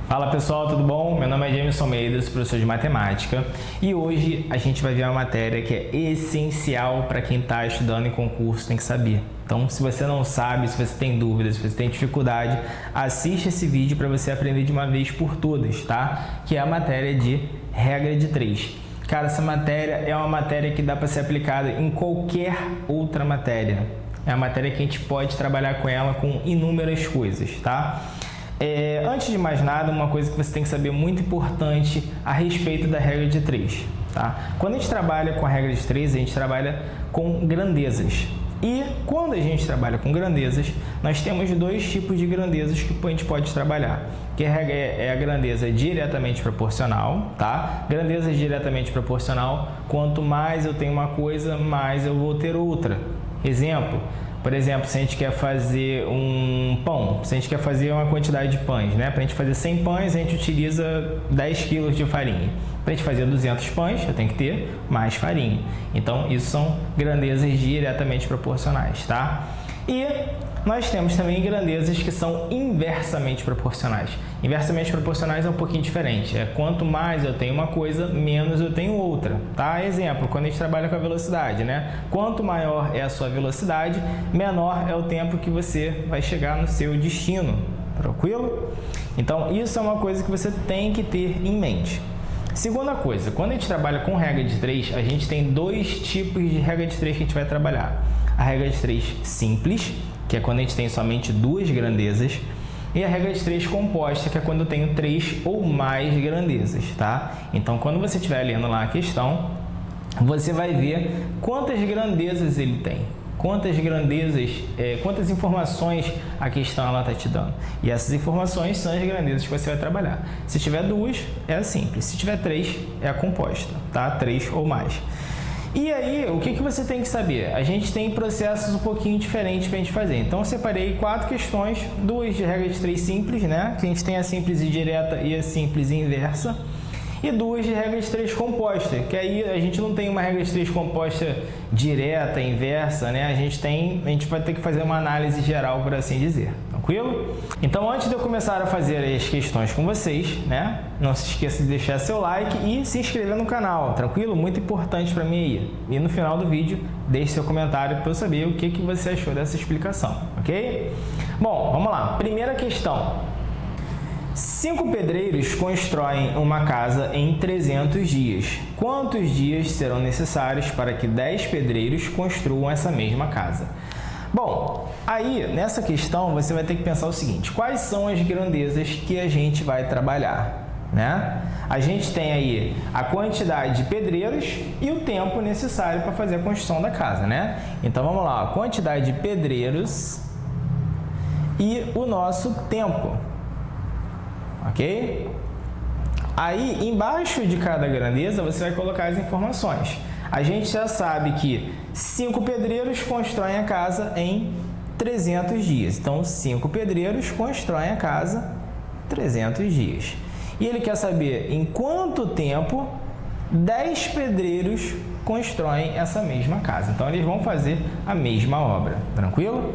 Fala pessoal, tudo bom? Meu nome é Jameson Almeida, sou professor de matemática e hoje a gente vai ver uma matéria que é essencial para quem está estudando em concurso, tem que saber. Então, se você não sabe, se você tem dúvidas, se você tem dificuldade, assiste esse vídeo para você aprender de uma vez por todas, tá? Que é a matéria de regra de 3. Cara, essa matéria é uma matéria que dá para ser aplicada em qualquer outra matéria. É uma matéria que a gente pode trabalhar com ela com inúmeras coisas, tá? Antes de mais nada, uma coisa que você tem que saber muito importante a respeito da regra de 3, tá? Quando a gente trabalha com a regra de 3, a gente trabalha com grandezas. E quando a gente trabalha com grandezas, nós temos dois tipos de grandezas que a gente pode trabalhar. Que é a grandeza diretamente proporcional, tá? Grandeza diretamente proporcional, quanto mais eu tenho uma coisa, mais eu vou ter outra. Exemplo. Por exemplo, se a gente quer fazer um pão, se a gente quer fazer uma quantidade de pães, né? Para a gente fazer 100 pães, a gente utiliza 10 kg de farinha. Para a gente fazer 200 pães, eu tenho que ter mais farinha. Então, isso são grandezas diretamente proporcionais, tá? E nós temos também grandezas que são inversamente proporcionais. Inversamente proporcionais é um pouquinho diferente. É quanto mais eu tenho uma coisa, menos eu tenho outra, tá? Exemplo, quando a gente trabalha com a velocidade, né? Quanto maior é a sua velocidade, menor é o tempo que você vai chegar no seu destino. Tranquilo? Então, isso é uma coisa que você tem que ter em mente. Segunda coisa, quando a gente trabalha com regra de 3, a gente tem dois tipos de regra de 3 que a gente vai trabalhar. A regra de 3 simples, que é quando a gente tem somente duas grandezas, e a regra de 3 composta, que é quando eu tenho 3 ou mais grandezas, tá? Então, quando você estiver lendo lá a questão, você vai ver quantas grandezas ele tem. Quantas grandezas, quantas informações a questão está te dando. E essas informações são as grandezas que você vai trabalhar. Se tiver duas, é a simples. Se tiver 3, é a composta, tá? 3 ou mais. E aí, o que você tem que saber? A gente tem processos um pouquinho diferentes para a gente fazer. Então, eu separei 4 questões, duas de regra de 3 simples, né? Que a gente tem a simples e direta e a simples e inversa. E duas de regra de 3 composta, que aí a gente não tem uma regra de 3 composta direta, inversa, né? A gente vai ter que fazer uma análise geral, por assim dizer. Tranquilo? Então, antes de eu começar a fazer as questões com vocês, né? Não se esqueça de deixar seu like e se inscrever no canal, tranquilo? Muito importante para mim aí. E no final do vídeo, deixe seu comentário para eu saber o que você achou dessa explicação, ok? Bom, vamos lá. Primeira questão. 5 pedreiros constroem uma casa em 300 dias. Quantos dias serão necessários para que 10 pedreiros construam essa mesma casa? Bom, aí nessa questão você vai ter que pensar o seguinte: quais são as grandezas que a gente vai trabalhar, né? A gente tem aí a quantidade de pedreiros e o tempo necessário para fazer a construção da casa, né? Então vamos lá, a quantidade de pedreiros e o nosso tempo. Ok? Aí, embaixo de cada grandeza, você vai colocar as informações. A gente já sabe que 5 pedreiros constroem a casa em 300 dias. Então, 5 pedreiros constroem a casa em 300 dias. E ele quer saber em quanto tempo 10 pedreiros constroem essa mesma casa. Então, eles vão fazer a mesma obra. Tranquilo?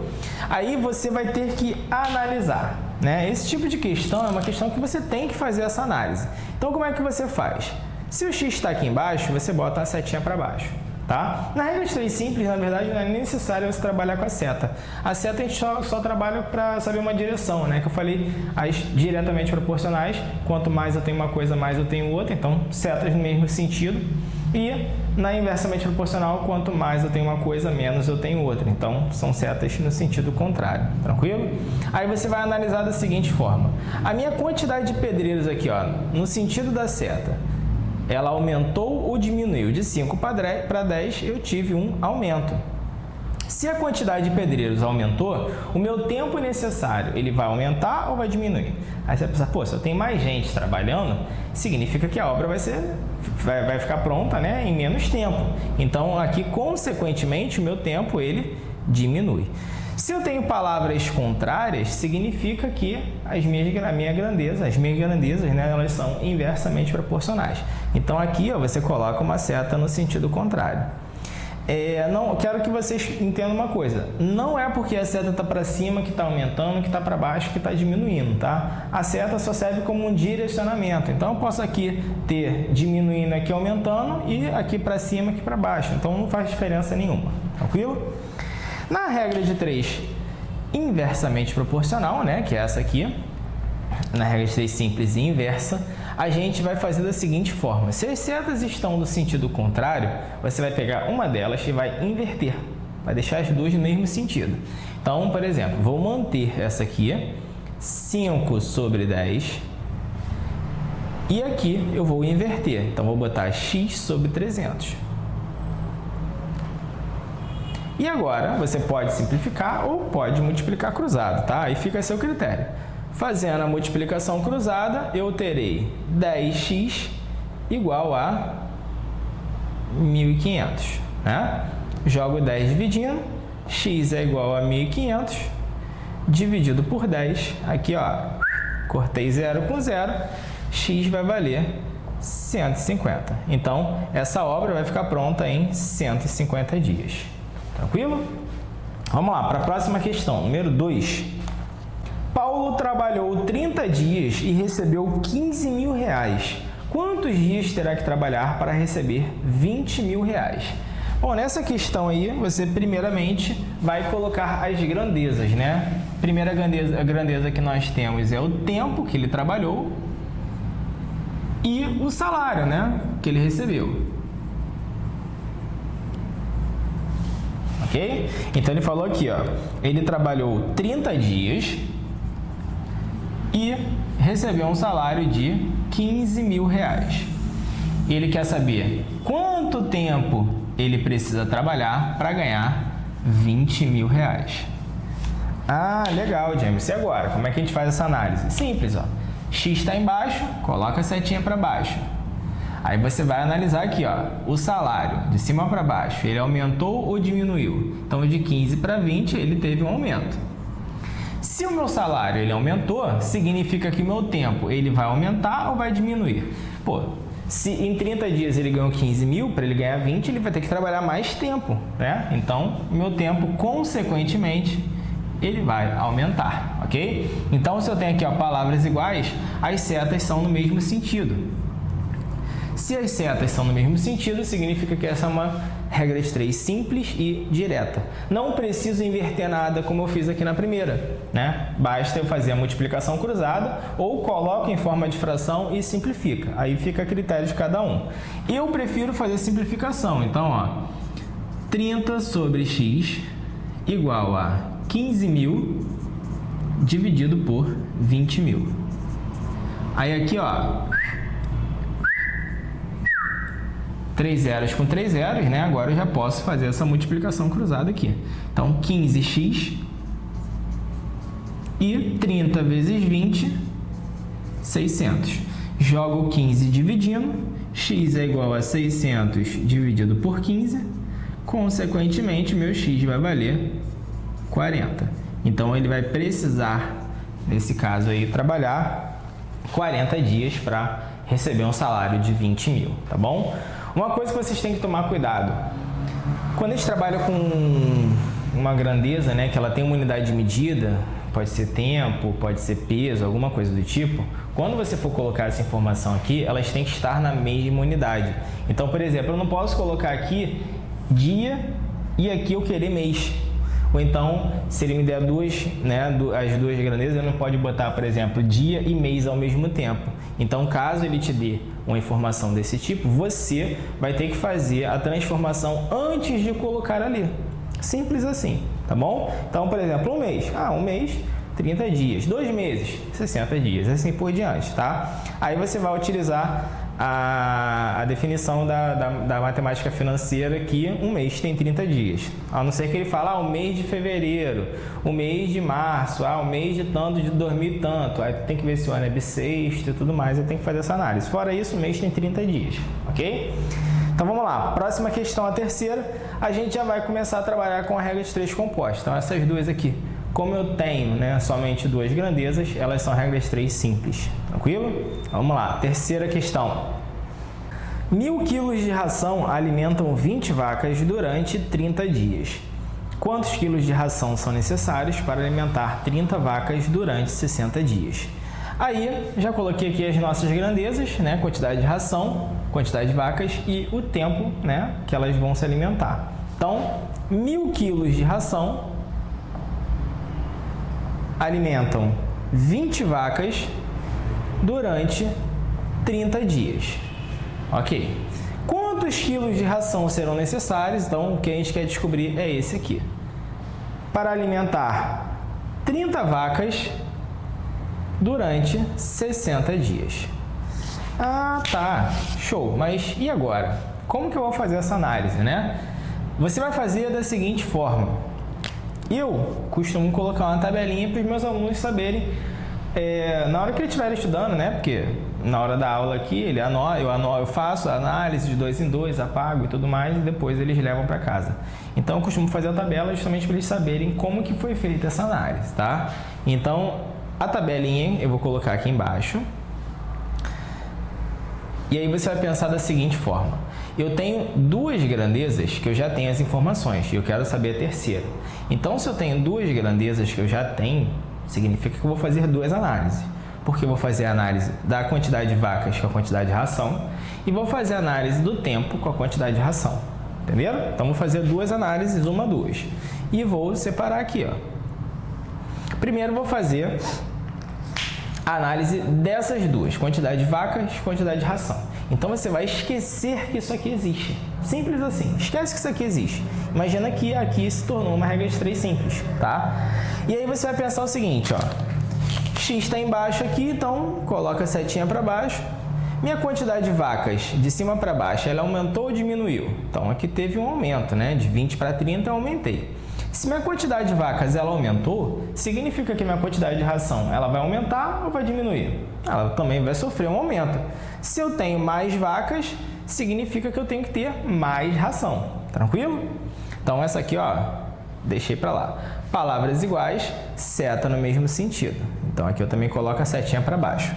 Aí, você vai ter que analisar, né? Esse tipo de questão é uma questão que você tem que fazer essa análise. Então, como é que você faz? Se o x está aqui embaixo, você bota a setinha para baixo, tá? Na regra de 3 simples, na verdade, não é necessário você trabalhar com a seta. A seta a gente só trabalha para saber uma direção, né? Que eu falei, as diretamente proporcionais, quanto mais eu tenho uma coisa, mais eu tenho outra. Então, setas no mesmo sentido. E na inversamente proporcional, quanto mais eu tenho uma coisa, menos eu tenho outra. Então, são setas no sentido contrário. Tranquilo? Aí você vai analisar da seguinte forma. A minha quantidade de pedreiros aqui, ó, no sentido da seta, ela aumentou ou diminuiu? De 5 para 10, eu tive um aumento. Se a quantidade de pedreiros aumentou, o meu tempo necessário, ele vai aumentar ou vai diminuir? Aí você vai pensar, pô, se eu tenho mais gente trabalhando, significa que a obra vai ficar pronta, né, em menos tempo. Então, aqui, consequentemente, o meu tempo, ele diminui. Se eu tenho palavras contrárias, significa que as minhas grandezas, né, elas são inversamente proporcionais. Então, aqui, ó, você coloca uma seta no sentido contrário. não quero que vocês entendam uma coisa. Não é porque a seta está para cima que está aumentando, que está para baixo que está diminuindo, tá? A seta só serve como um direcionamento. Então, eu posso aqui ter diminuindo aqui aumentando e aqui para cima, aqui para baixo. Então, não faz diferença nenhuma. Tranquilo? Na regra de 3, inversamente proporcional, né? Que é essa aqui. Na regra de 3 simples e inversa, a gente vai fazer da seguinte forma. Se as setas estão no sentido contrário, você vai pegar uma delas e vai inverter. Vai deixar as duas no mesmo sentido. Então, por exemplo, vou manter essa aqui, 5 sobre 10. E aqui eu vou inverter. Então, vou botar x sobre 300. E agora, você pode simplificar ou pode multiplicar cruzado, tá? Aí fica a seu critério. Fazendo a multiplicação cruzada, eu terei 10x igual a 1.500, né? Jogo 10 dividindo, x é igual a 1.500, dividido por 10, aqui ó, cortei 0 com 0, x vai valer 150. Então, essa obra vai ficar pronta em 150 dias. Tranquilo? Vamos lá, para a próxima questão, número 2. Paulo trabalhou 30 dias e recebeu 15 mil reais. Quantos dias terá que trabalhar para receber 20 mil reais? Bom, nessa questão aí, você primeiramente vai colocar as grandezas, né? Primeira grandeza que nós temos é o tempo que ele trabalhou e o salário, né? Que ele recebeu. Ok? Então, ele falou aqui, ó, ele trabalhou 30 dias e recebeu um salário de 15 mil reais. Ele quer saber quanto tempo ele precisa trabalhar para ganhar 20 mil reais. Ah, legal, James. E agora? Como é que a gente faz essa análise? Simples, ó. X está embaixo, coloca a setinha para baixo. Aí você vai analisar aqui, ó, o salário de cima para baixo, ele aumentou ou diminuiu? Então, de 15 para 20, ele teve um aumento. Se o meu salário ele aumentou, significa que o meu tempo ele vai aumentar ou vai diminuir? Pô, se em 30 dias ele ganhou 15 mil, para ele ganhar 20, ele vai ter que trabalhar mais tempo, né? Então, meu tempo, consequentemente, ele vai aumentar, ok? Então, se eu tenho aqui, ó, palavras iguais, as setas são no mesmo sentido. Se as setas são no mesmo sentido, significa que essa é uma regra de 3 simples e direta. Não preciso inverter nada como eu fiz aqui na primeira, né? Basta eu fazer a multiplicação cruzada ou coloco em forma de fração e simplifica. Aí fica a critério de cada um. Eu prefiro fazer simplificação. Então, ó, 30 sobre x igual a 15 mil dividido por 20 mil. Aí aqui, ó, 3 zeros com 3 zeros, né? Agora eu já posso fazer essa multiplicação cruzada aqui. Então, 15x e 30 vezes 20, 600. Jogo 15 dividindo, x é igual a 600 dividido por 15. Consequentemente, meu x vai valer 40. Então, ele vai precisar, nesse caso aí, trabalhar 40 dias para receber um salário de 20 mil, tá bom? Uma coisa que vocês têm que tomar cuidado, quando a gente trabalha com uma grandeza, né, que ela tem uma unidade de medida, pode ser tempo, pode ser peso, alguma coisa do tipo, quando você for colocar essa informação aqui, elas têm que estar na mesma unidade. Então, por exemplo, eu não posso colocar aqui dia e aqui eu querer mês. Ou então, se ele me der duas, né, as duas grandezas, eu não pode botar, por exemplo, dia e mês ao mesmo tempo. Então, caso ele te dê uma informação desse tipo, você vai ter que fazer a transformação antes de colocar ali. Simples assim, tá bom? Então, por exemplo, um mês. Um mês, 30 dias. 2 meses, 60 dias, assim por diante, tá? Aí você vai utilizar a definição da matemática financeira que um mês tem 30 dias. A não ser que ele fale, o mês de fevereiro, o mês de março, o mês de tanto, de 2000 e tanto. Aí tem que ver se o ano é bissexto e tudo mais, aí tem que fazer essa análise. Fora isso, o mês tem 30 dias, ok? Então vamos lá, próxima questão, a terceira, a gente já vai começar a trabalhar com a regra de 3 compostos. Então essas duas aqui, como eu tenho, né, somente duas grandezas, elas são regras 3 simples, tranquilo? Vamos lá, terceira questão. 1.000 quilos de ração alimentam 20 vacas durante 30 dias. Quantos quilos de ração são necessários para alimentar 30 vacas durante 60 dias? Aí, já coloquei aqui as nossas grandezas, né? Quantidade de ração, quantidade de vacas e o tempo, né? Que elas vão se alimentar. Então, 1.000 quilos de ração alimentam 20 vacas durante 30 dias. Ok. Quantos quilos de ração serão necessários? Então, o que a gente quer descobrir é esse aqui. Para alimentar 30 vacas durante 60 dias. Ah, tá. Show. Mas e agora? Como que eu vou fazer essa análise, né? Você vai fazer da seguinte forma. Eu costumo colocar uma tabelinha para os meus alunos saberem na hora que eles estiverem estudando, né? Porque na hora da aula aqui, eu faço a análise de 2 em 2, apago e tudo mais, e depois eles levam para casa. Então, eu costumo fazer a tabela justamente para eles saberem como que foi feita essa análise, tá? Então, a tabelinha eu vou colocar aqui embaixo. E aí você vai pensar da seguinte forma. Eu tenho duas grandezas que eu já tenho as informações e eu quero saber a terceira. Então, se eu tenho duas grandezas que eu já tenho, significa que eu vou fazer duas análises. Porque eu vou fazer a análise da quantidade de vacas com a quantidade de ração e vou fazer a análise do tempo com a quantidade de ração. Entenderam? Então, vou fazer duas análises, uma, duas. E vou separar aqui, ó. Primeiro, vou fazer a análise dessas duas, quantidade de vacas e quantidade de ração. Então, você vai esquecer que isso aqui existe. Simples assim. Esquece que isso aqui existe. Imagina que aqui se tornou uma regra de 3 simples, tá? E aí, você vai pensar o seguinte, ó. X está embaixo aqui, então coloca a setinha para baixo. Minha quantidade de vacas de cima para baixo, ela aumentou ou diminuiu? Então, aqui teve um aumento, né? De 20 para 30 eu aumentei. Se minha quantidade de vacas ela aumentou, significa que minha quantidade de ração ela vai aumentar ou vai diminuir? Ela também vai sofrer um aumento. Se eu tenho mais vacas, significa que eu tenho que ter mais ração. Tranquilo? Então, essa aqui, ó, deixei para lá. Palavras iguais, seta no mesmo sentido. Então, aqui eu também coloco a setinha para baixo.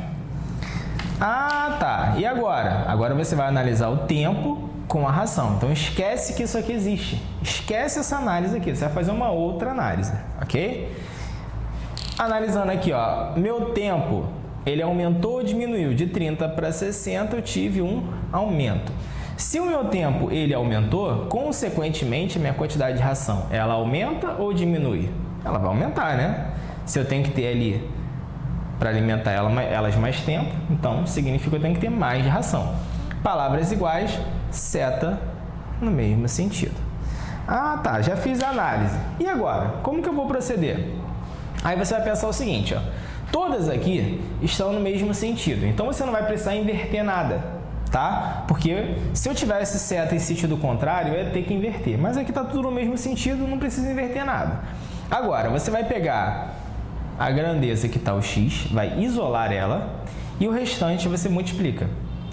Ah, tá. E agora? Agora você vai analisar o tempo com a ração. Então, esquece que isso aqui existe. Esquece essa análise aqui. Você vai fazer uma outra análise, ok? Analisando aqui, ó, meu tempo, ele aumentou ou diminuiu? De 30 para 60, eu tive um aumento. Se o meu tempo ele aumentou, consequentemente, minha quantidade de ração, ela aumenta ou diminui? Ela vai aumentar, né? Se eu tenho que ter ali para alimentar elas mais tempo, então significa que eu tenho que ter mais de ração. Palavras iguais, seta no mesmo sentido. Ah, tá, já fiz a análise. E agora? Como que eu vou proceder? Aí você vai pensar o seguinte, ó. Todas aqui estão no mesmo sentido, então você não vai precisar inverter nada. Tá? Porque se eu tivesse seta em sentido contrário, eu ia ter que inverter. Mas aqui está tudo no mesmo sentido, não precisa inverter nada. Agora, você vai pegar a grandeza que está o x, vai isolar ela e o restante você multiplica,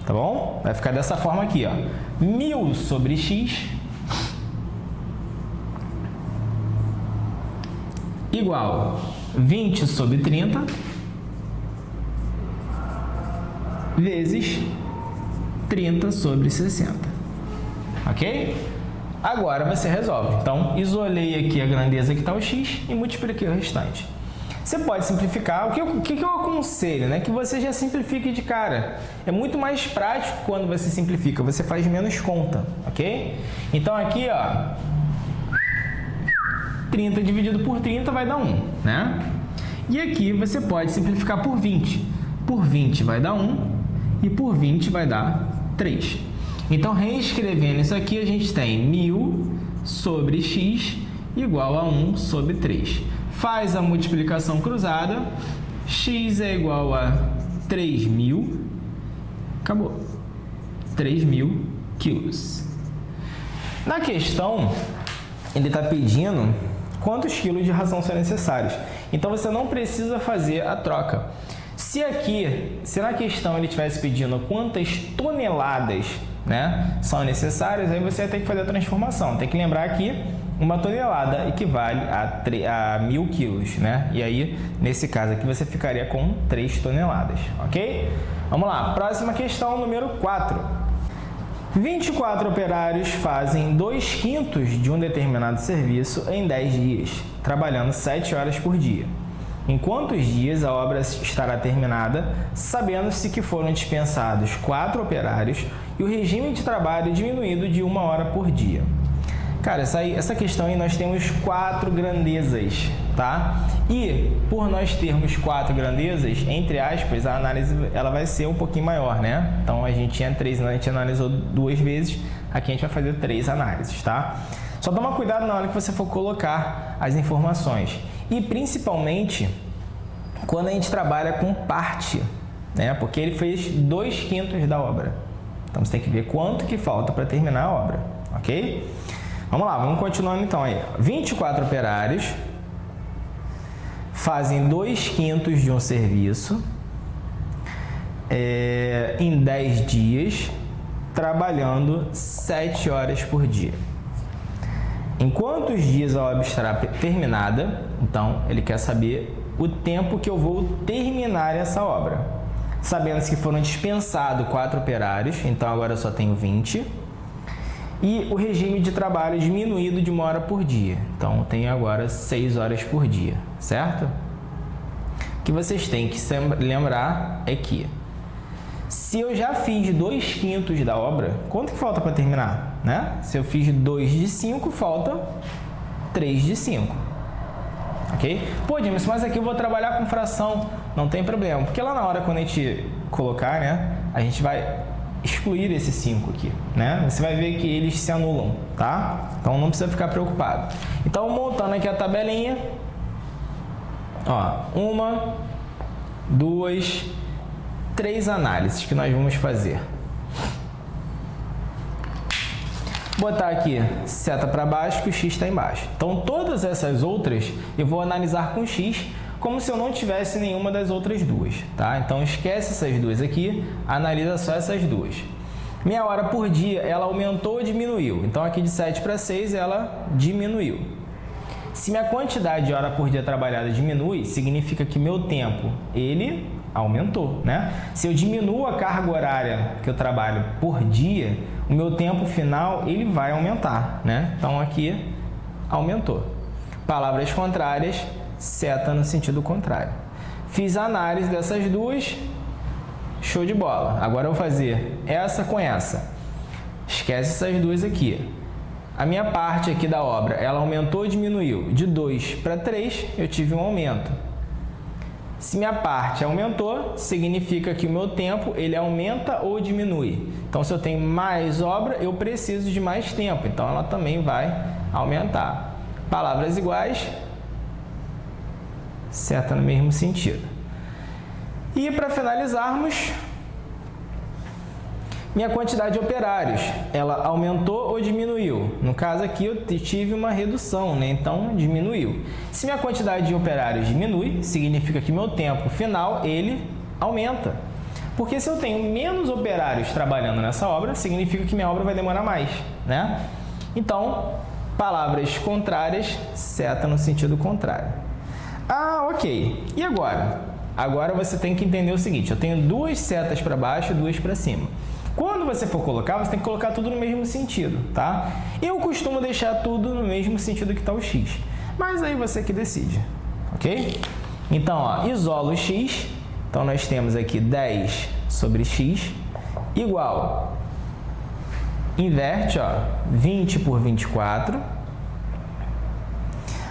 tá bom? Vai ficar dessa forma aqui, ó. 1.000 sobre x igual 20 sobre 30 vezes 30 sobre 60, ok? Agora você resolve. Então, isolei aqui a grandeza que está o x e multipliquei o restante. Você pode simplificar. O que eu aconselho, né? Que você já simplifique de cara. É muito mais prático quando você simplifica. Você faz menos conta, ok? Então, aqui, ó, 30 dividido por 30 vai dar 1, né? E aqui você pode simplificar por 20. Por 20 vai dar 1 e por 20 vai dar 3. Então, reescrevendo isso aqui, a gente tem 1.000 sobre x igual a 1 sobre 3. Faz a multiplicação cruzada, x é igual a 3.000, acabou, 3.000 quilos. Na questão, ele está pedindo quantos quilos de ração são necessários. Então, você não precisa fazer a troca. Se na questão ele estivesse pedindo quantas toneladas, né, são necessárias, aí você vai ter que fazer a transformação. Tem que lembrar que uma tonelada equivale a 1.000 quilos, né? E aí, nesse caso aqui, você ficaria com 3 toneladas, ok? Vamos lá, próxima questão, número 4. 24 operários fazem 2/5 de um determinado serviço em 10 dias, trabalhando 7 horas por dia. Em quantos dias a obra estará terminada, sabendo-se que foram dispensados 4 operários e o regime de trabalho diminuído de 1 hora por dia? Cara, essa questão aí nós temos 4 grandezas, tá? E por nós termos 4 grandezas, entre aspas, a análise ela vai ser um pouquinho maior, né? Então a gente tinha 3, a gente analisou 2 vezes, aqui a gente vai fazer 3 análises, tá? Só toma cuidado na hora que você for colocar as informações. E principalmente quando a gente trabalha com parte, né? Porque ele fez 2/5 da obra. Então você tem que ver quanto que falta para terminar a obra, ok? Vamos lá, vamos continuando então aí. 24 operários fazem 2/5 de um serviço em 10 dias, trabalhando 7 horas por dia. Em quantos dias a obra estará terminada? Então, ele quer saber o tempo que eu vou terminar essa obra. Sabendo-se que foram dispensados 4 operários, então agora eu só tenho 20. E o regime de trabalho diminuído de 1 hora por dia. Então, eu tenho agora 6 horas por dia, certo? O que vocês têm que lembrar é que se eu já fiz 2/5 da obra, quanto que falta para terminar? Né? Se eu fiz 2 de 5, falta 3 de 5. Ok? Pô, James, mas aqui eu vou trabalhar com fração. Não tem problema, porque lá na hora, quando a gente colocar, né, a gente vai excluir esse 5 aqui, né? Você vai ver que eles se anulam, tá? Então não precisa ficar preocupado. Então, montando aqui a tabelinha, ó, 1, 2, 3 análises que nós vamos fazer. Botar aqui seta para baixo que o x está embaixo. Então, todas essas outras eu vou analisar com x como se eu não tivesse nenhuma das outras duas, tá? Então, esquece essas duas aqui, analisa só essas duas. Minha hora por dia, ela aumentou ou diminuiu? Então, aqui de 7 para 6, ela diminuiu. Se minha quantidade de hora por dia trabalhada diminui, significa que meu tempo, ele aumentou, né? Se eu diminuo a carga horária que eu trabalho por dia, o meu tempo final, ele vai aumentar, né? Então, aqui, aumentou. Palavras contrárias, seta no sentido contrário. Fiz a análise dessas duas, show de bola. Agora eu vou fazer essa com essa. Esquece essas duas aqui. A minha parte aqui da obra, ela aumentou ou diminuiu? De 2 para 3, eu tive um aumento. Se minha parte aumentou, significa que o meu tempo, ele aumenta ou diminui. Então, se eu tenho mais obra, eu preciso de mais tempo. Então, ela também vai aumentar. Palavras iguais, seta no mesmo sentido. E para finalizarmos, minha quantidade de operários, ela aumentou ou diminuiu? No caso aqui eu tive uma redução, né? Então diminuiu. Se minha quantidade de operários diminui, significa que meu tempo final, ele aumenta. Porque se eu tenho menos operários trabalhando nessa obra, significa que minha obra vai demorar mais, né? Então, palavras contrárias, seta no sentido contrário. Ah, ok. E agora? Agora você tem que entender o seguinte, eu tenho 2 setas para baixo e 2 para cima. Quando você for colocar, você tem que colocar tudo no mesmo sentido, tá? Eu costumo deixar tudo no mesmo sentido que está o x, mas aí você que decide, ok? Então, ó, isolo o x, então nós temos aqui 10 sobre x, igual, inverte, ó, 20 por 24,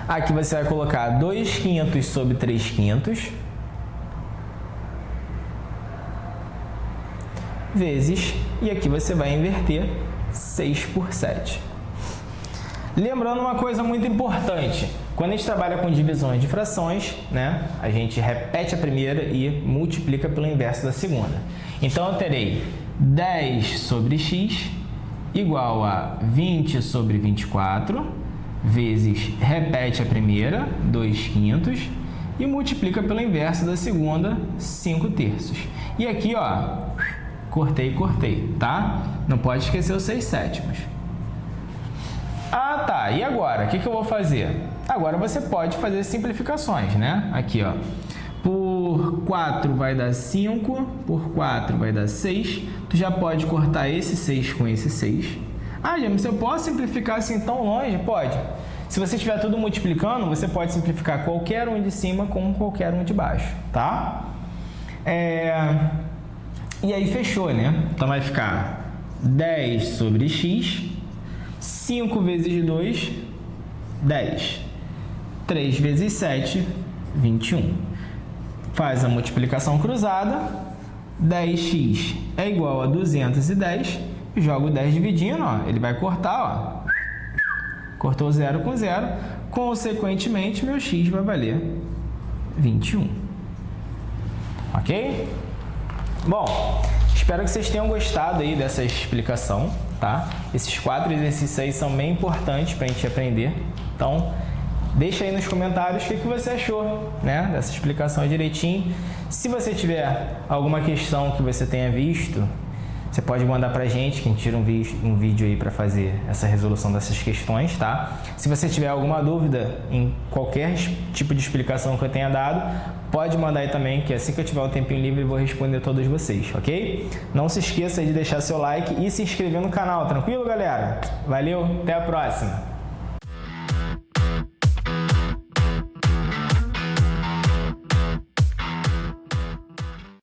aqui você vai colocar 2/5 sobre 3/5, vezes, e aqui você vai inverter 6 por 7. Lembrando uma coisa muito importante, quando a gente trabalha com divisões de frações, né, a gente repete a primeira e multiplica pelo inverso da segunda. Então, eu terei 10 sobre x igual a 20 sobre 24, vezes repete a primeira, 2/5, e multiplica pelo inverso da segunda, 5/3. E aqui, ó, cortei, tá? Não pode esquecer os 6/7. Ah, tá. E agora? O que eu vou fazer? Agora você pode fazer simplificações, né? Aqui, ó. por 4 vai dar 5, por 4 vai dar 6. Tu já pode cortar esse 6 com esse 6. Ah, James, eu posso simplificar assim tão longe? Pode. Se você estiver tudo multiplicando, você pode simplificar qualquer um de cima com qualquer um de baixo, tá? E aí fechou, né? Então vai ficar 10 sobre x, 5 vezes 2, 10. 3 vezes 7, 21. Faz a multiplicação cruzada, 10x é igual a 210, joga o 10 dividindo, ó, ele vai cortar, ó. Cortou 0 com 0, consequentemente meu x vai valer 21. Ok? Bom, espero que vocês tenham gostado aí dessa explicação, tá? Esses 4 exercícios aí são bem importantes para a gente aprender, então deixa aí nos comentários o que você achou, né, dessa explicação direitinho. Se você tiver alguma questão que você tenha visto, você pode mandar pra gente, que a gente tira um vídeo aí para fazer essa resolução dessas questões, tá? Se você tiver alguma dúvida em qualquer tipo de explicação que eu tenha dado, pode mandar aí também, que assim que eu tiver um tempinho livre eu vou responder todos vocês, ok? Não se esqueça de deixar seu like e se inscrever no canal, tranquilo, galera? Valeu, até a próxima!